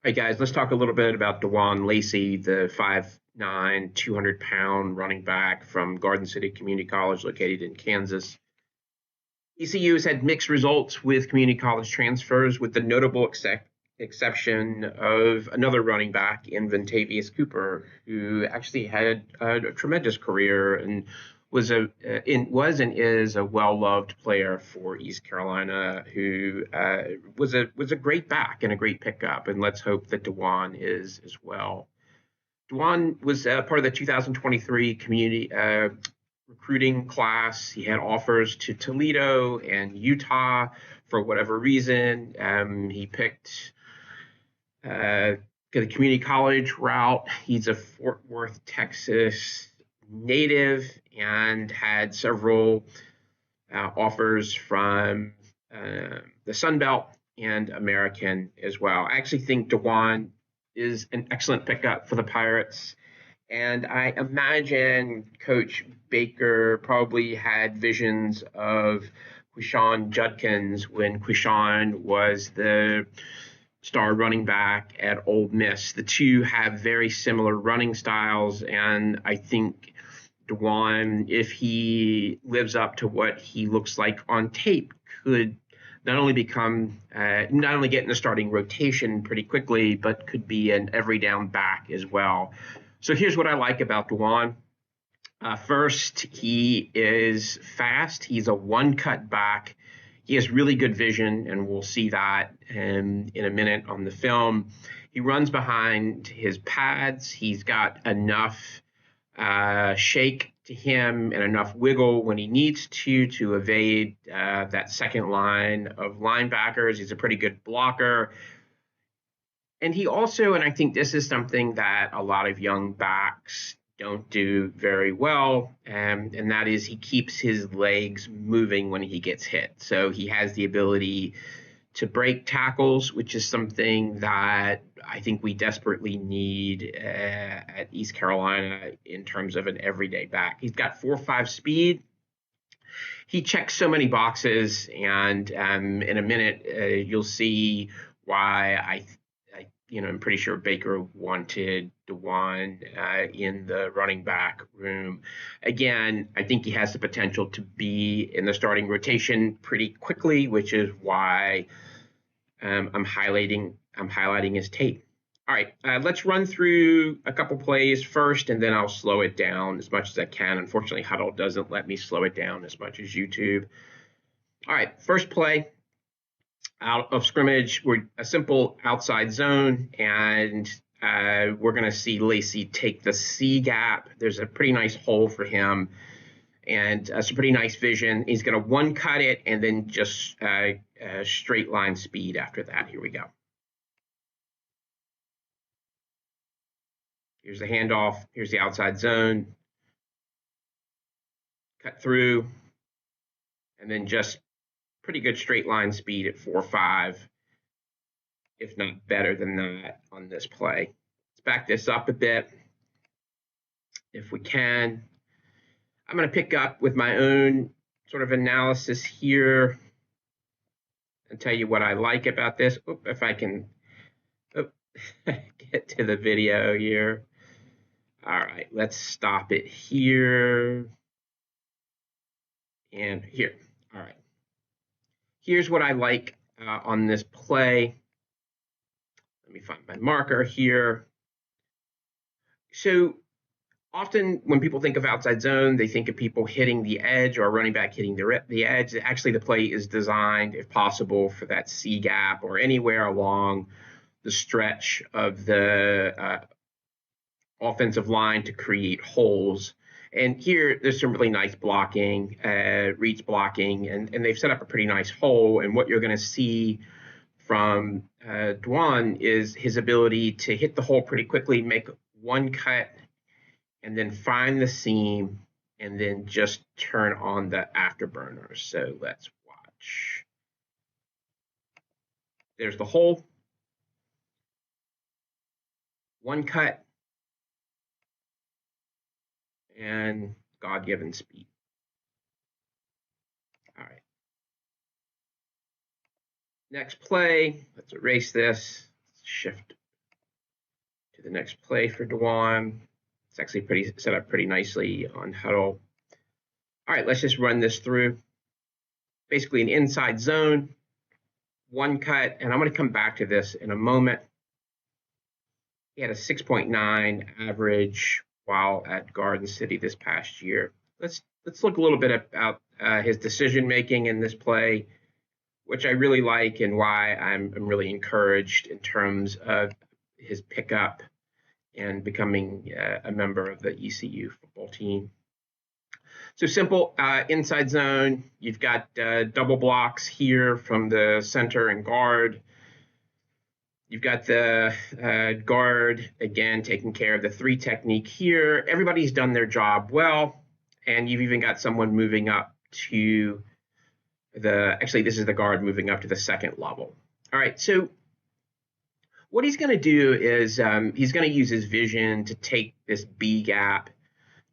Hey guys, let's talk a little bit about Dejuan Lacy, the 5'9", 200-pound running back from Garden City Community College located in Kansas. ECU has had mixed results with community college transfers, with the notable exception of another running back in Ventavious Cooper, who actually had a tremendous career and was and is a well-loved player for East Carolina, who was a great back and a great pickup. And let's hope that Dejuan is as well. Dejuan was part of the 2023 community recruiting class. He had offers to Toledo and Utah. For whatever reason, he picked the community college route. He's a Fort Worth, Texas native and had several offers from the Sun Belt and American as well. I actually think Dejuan is an excellent pickup for the Pirates. And I imagine Coach Baker probably had visions of Quishon Judkins when Quishon was the star running back at Ole Miss. The two have very similar running styles, and I think Dejuan, if he lives up to what he looks like on tape, could not only get in the starting rotation pretty quickly, but could be an every down back as well. So here's what I like about Dejuan. First, he is fast. He's a one-cut back. He has really good vision, and we'll see that in a minute on the film. He runs behind his pads. He's got enough shake to him and enough wiggle when he needs to evade that second line of linebackers. He's a pretty good blocker. And he also, and I think this is something that a lot of young backs don't do very well, and that is he keeps his legs moving when he gets hit. So he has the ability to break tackles, which is something that I think we desperately need at East Carolina in terms of an everyday back. He's got 4.5 speed. He checks so many boxes, and in a minute you'll see why I'm pretty sure Baker wanted Dejuan in the running back room. Again, I think he has the potential to be in the starting rotation pretty quickly, which is why I'm highlighting his tape. All right, let's run through a couple plays first, and then I'll slow it down as much as I can. Unfortunately, Huddle doesn't let me slow it down as much as YouTube. All right, first play. Out of scrimmage, we're a simple outside zone, and we're going to see Lacy take the C gap. There's a pretty nice hole for him, and some pretty nice vision. He's going to one cut it and then just straight line speed after that. Here we go. Here's the handoff. Here's the outside zone. Cut through, and then just pretty good straight line speed at 4.5, if not better than that on this play. Let's back this up a bit if we can. I'm going to pick up with my own sort of analysis here and tell you what I like about this. If I can get to the video here. All right, let's stop it here and here. All right. Here's what I like on this play. Let me find my marker here. So often when people think of outside zone, they think of people hitting the edge or running back hitting the edge. Actually, the play is designed, if possible, for that C gap or anywhere along the stretch of the offensive line to create holes. And here, there's some really nice blocking, reach blocking, and they've set up a pretty nice hole. And what you're going to see from Dejuan is his ability to hit the hole pretty quickly, make one cut, and then find the seam, and then just turn on the afterburners. So let's watch. There's the hole. One cut. And God-given speed. All right. Next play. Let's erase this. Shift the next play for Dejuan. It's actually pretty set up pretty nicely on huddle. All right, let's just run this through. Basically an inside zone, one cut, and I'm going to come back to this in a moment. He had a 6.9 average while at Garden City this past year. Let's look a little bit about his decision making in this play, which I really like and why I'm really encouraged in terms of his pickup and becoming a member of the ECU football team. So simple, inside zone. You've got double blocks here from the center and guard. You've got the guard, again, taking care of the three technique here. Everybody's done their job well, and you've even got someone moving up to actually, this is the guard moving up to the second level. All right, so what he's going to do is he's going to use his vision to take this B gap.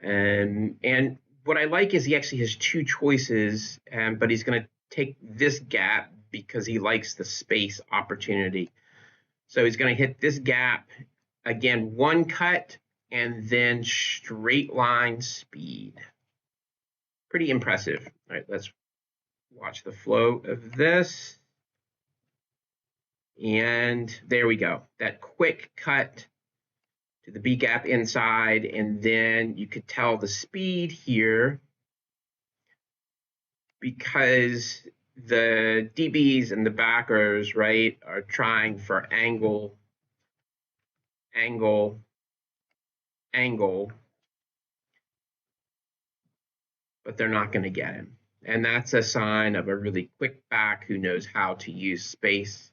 And what I like is he actually has two choices, but he's going to take this gap because he likes the space opportunity. So he's going to hit this gap, again, one cut, and then straight line speed. Pretty impressive. All right, let's watch the flow of this. And there we go. That quick cut to the B gap inside, and then you could tell the speed here because the DBs and the backers, right, are trying for angle, but they're not going to get him. And that's a sign of a really quick back who knows how to use space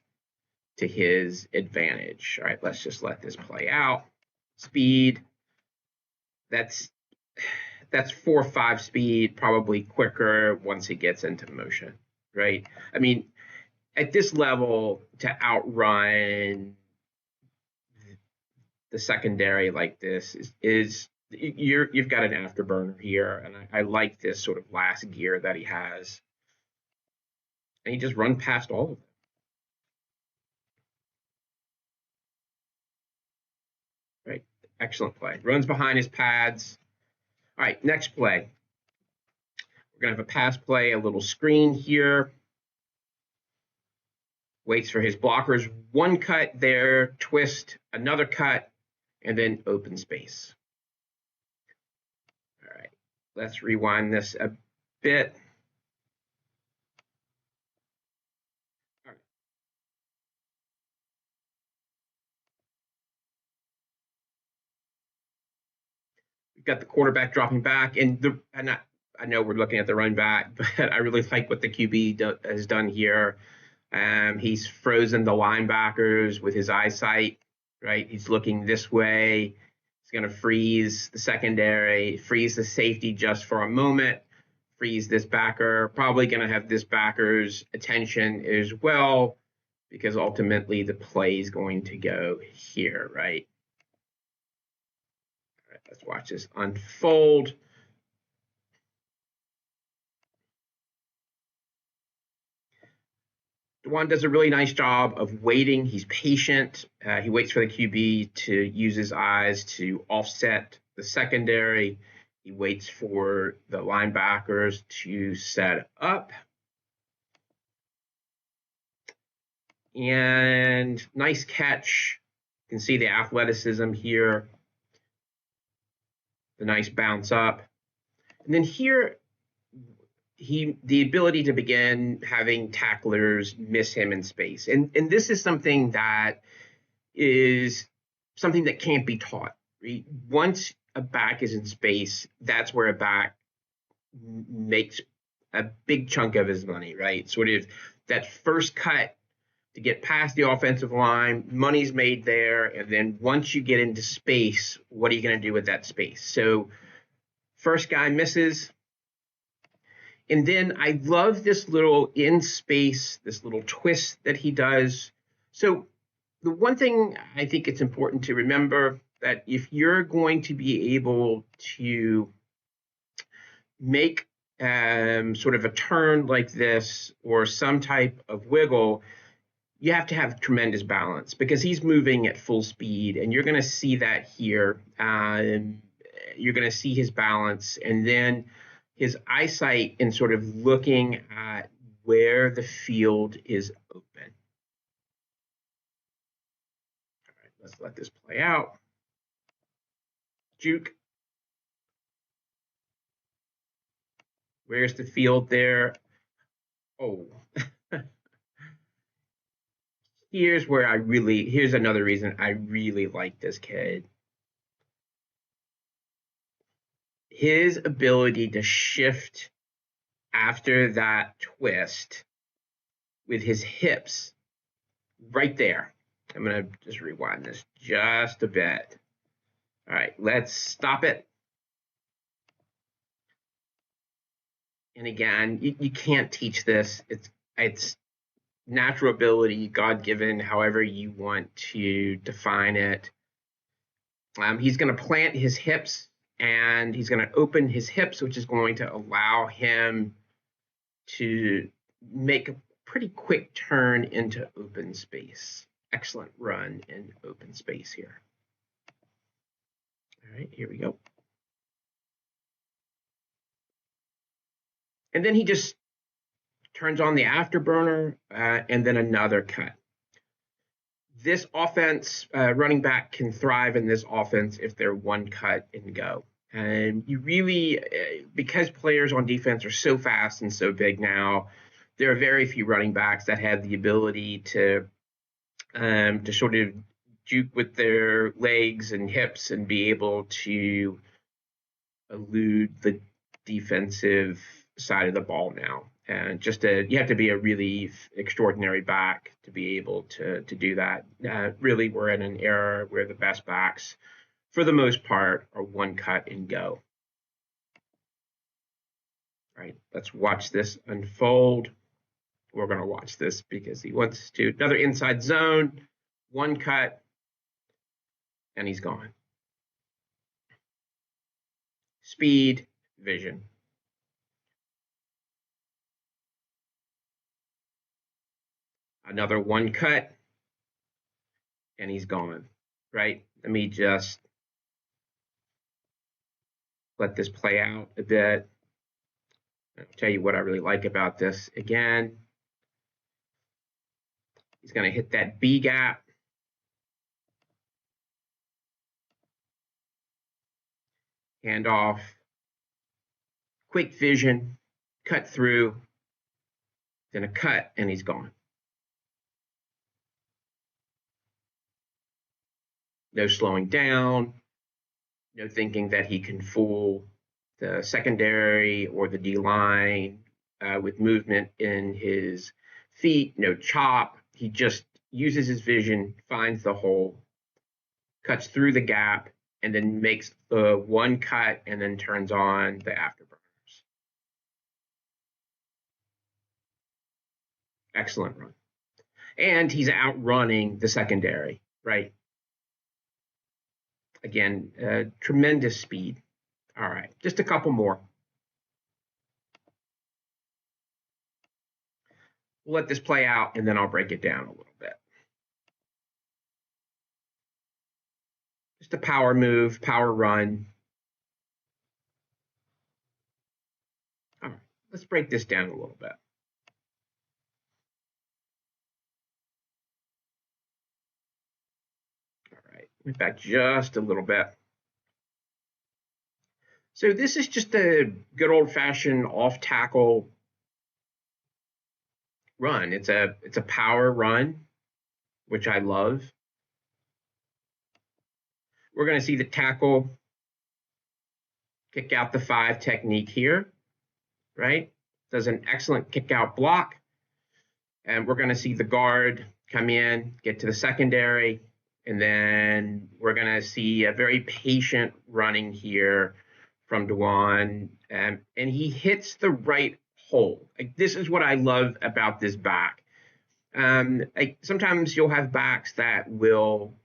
to his advantage. All right, let's just let this play out. Speed, that's 4.5 speed, probably quicker once he gets into motion, right? I mean, at this level, to outrun the secondary like this is you've got an afterburner here, and I like this sort of last gear that he has. And he just run past all of them. Right, excellent play. Runs behind his pads. All right, next play. We're going to have a pass play, a little screen here. Waits for his blockers. One cut there, twist, another cut, and then open space. All right, let's rewind this a bit. All right. We've got the quarterback dropping back, and I know we're looking at the run back, but I really like what the QB has done here. He's frozen the linebackers with his eyesight, right? He's looking this way. He's going to freeze the secondary, freeze the safety just for a moment, freeze this backer, probably going to have this backer's attention as well, because ultimately the play is going to go here, right? All right, let's watch this unfold. Dejuan does a really nice job of waiting. He's patient. He waits for the QB to use his eyes to offset the secondary. He waits for the linebackers to set up. And nice catch. You can see the athleticism here. The nice bounce up. And then here, the ability to begin having tacklers miss him in space. And this is something that can't be taught. Right? Once a back is in space, that's where a back makes a big chunk of his money, right? Sort of that first cut to get past the offensive line, money's made there. And then once you get into space, what are you going to do with that space? So first guy misses. And then I love this little in space, this little twist that he does. So the one thing I think it's important to remember that if you're going to be able to make sort of a turn like this or some type of wiggle, you have to have tremendous balance because he's moving at full speed, and you're going to see that here. You're going to see his balance, and then his eyesight in sort of looking at where the field is open. All right, let's let this play out. Juke. Where's the field there? Oh. Here's another reason I really like this kid. His ability to shift after that twist with his hips right there. I'm going to just rewind this just a bit. All right, let's stop it. And again, you can't teach this. It's natural ability, God-given, however you want to define it. He's going to plant his hips, and he's going to open his hips, which is going to allow him to make a pretty quick turn into open space. Excellent run in open space here. All right, here we go. And then he just turns on the afterburner and then another cut. This offense, running back can thrive in this offense if they're one cut and go. And you really, because players on defense are so fast and so big now, there are very few running backs that have the ability to sort of juke with their legs and hips and be able to elude the defensive side of the ball now. And you have to be a really extraordinary back to be able to do that. Really, we're in an era where the best backs, for the most part, are one cut and go. All right, let's watch this unfold. We're going to watch this because he wants to. Another inside zone, one cut, and he's gone. Speed, vision. Another one cut, and he's gone, right? Let me just let this play out a bit. I'll tell you what I really like about this. Again, he's going to hit that B gap. Handoff, quick vision, cut through, then a cut, and he's gone. No slowing down, no thinking that he can fool the secondary or the D-line with movement in his feet, no chop. He just uses his vision, finds the hole, cuts through the gap, and then makes the one cut and then turns on the afterburners. Excellent run. And he's outrunning the secondary, right? Again, tremendous speed. All right, just a couple more. We'll let this play out, and then I'll break it down a little bit. Just a power move, power run. All right, let's break this down a little bit. All right, went back just a little bit. So this is just a good old-fashioned off-tackle run. It's a power run, which I love. We're going to see the tackle kick out the 5 technique here, right? Does an excellent kick out block. And we're going to see the guard come in, get to the secondary, and then we're going to see a very patient running here from Dejuan, and he hits the right hole. This is what I love about this back. Sometimes you'll have backs that will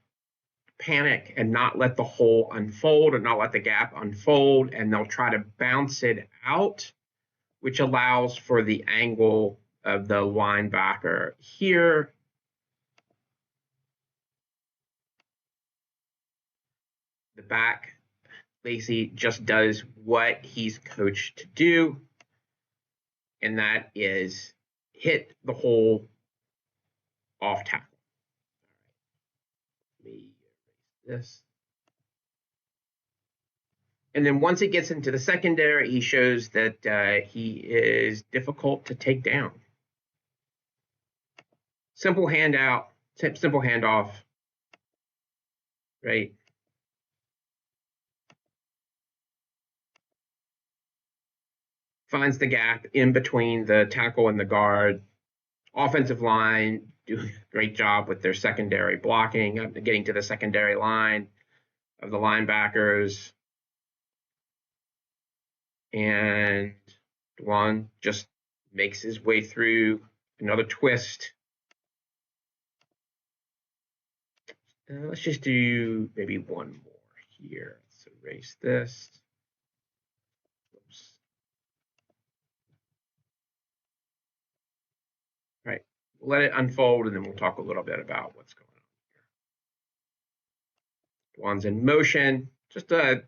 panic and not let the hole unfold or not let the gap unfold, and they'll try to bounce it out, which allows for the angle of the linebacker. Here, back. Lacy just does what he's coached to do, and that is hit the hole off tackle. Let me erase this. And then once it gets into the secondary, he shows that he is difficult to take down. Simple handout, simple handoff, right? Finds the gap in between the tackle and the guard. Offensive line doing a great job with their secondary blocking, getting to the secondary line of the linebackers. And Dejuan just makes his way through another twist. Let's just do maybe one more here. Let's erase this. Oops. All right, we'll let it unfold, and then we'll talk a little bit about what's going on here. Dejuan's in motion, just a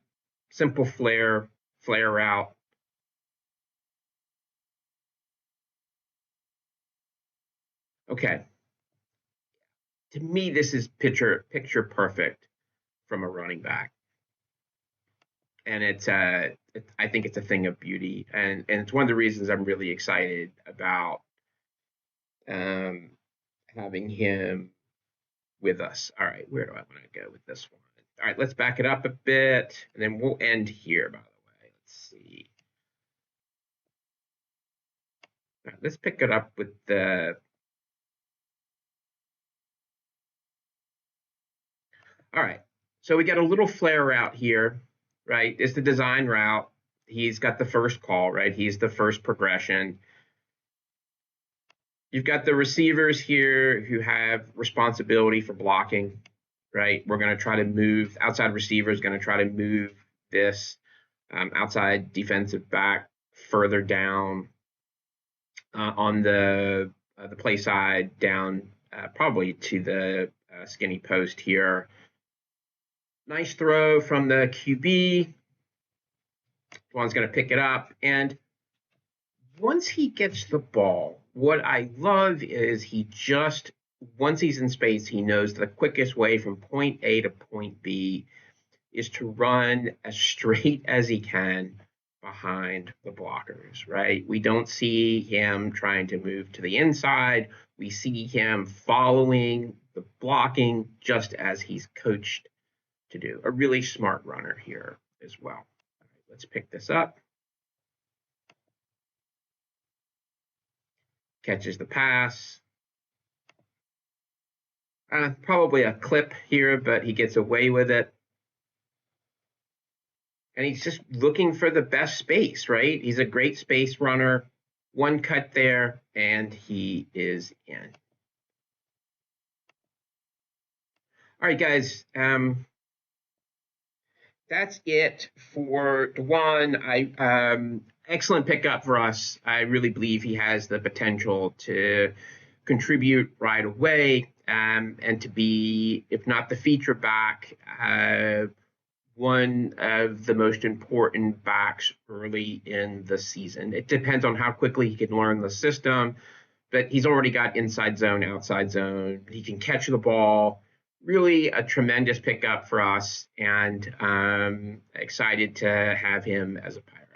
simple flare route. Okay. To me, this is picture perfect from a running back. And I think it's a thing of beauty. And it's one of the reasons I'm really excited about having him with us. All right, where do I want to go with this one? All right, let's back it up a bit, and then we'll end here, by the way. Let's see. All right, let's pick it up with the... All right, so we got a little flare route here, right? It's the design route. He's got the first call, right? He's the first progression. You've got the receivers here who have responsibility for blocking, right? We're going to try to move, outside receiver is going to try to move this outside defensive back further down on the play side, down probably to the skinny post here. Nice throw from the QB. Dejuan's going to pick it up. And once he gets the ball, what I love is once he's in space, he knows the quickest way from point A to point B is to run as straight as he can behind the blockers, right? We don't see him trying to move to the inside. We see him following the blocking just as he's coached to do. A really smart runner here as well. All right, let's pick this up. Catches the pass. Probably a clip here, but he gets away with it. And he's just looking for the best space, right? He's a great space runner. One cut there, and he is in. All right, guys. That's it for Dejuan. Excellent pickup for us. I really believe he has the potential to contribute right away and to be, if not the feature back, one of the most important backs early in the season. It depends on how quickly he can learn the system, but he's already got inside zone, outside zone. He can catch the ball. Really a tremendous pickup for us, and excited to have him as a Pirate.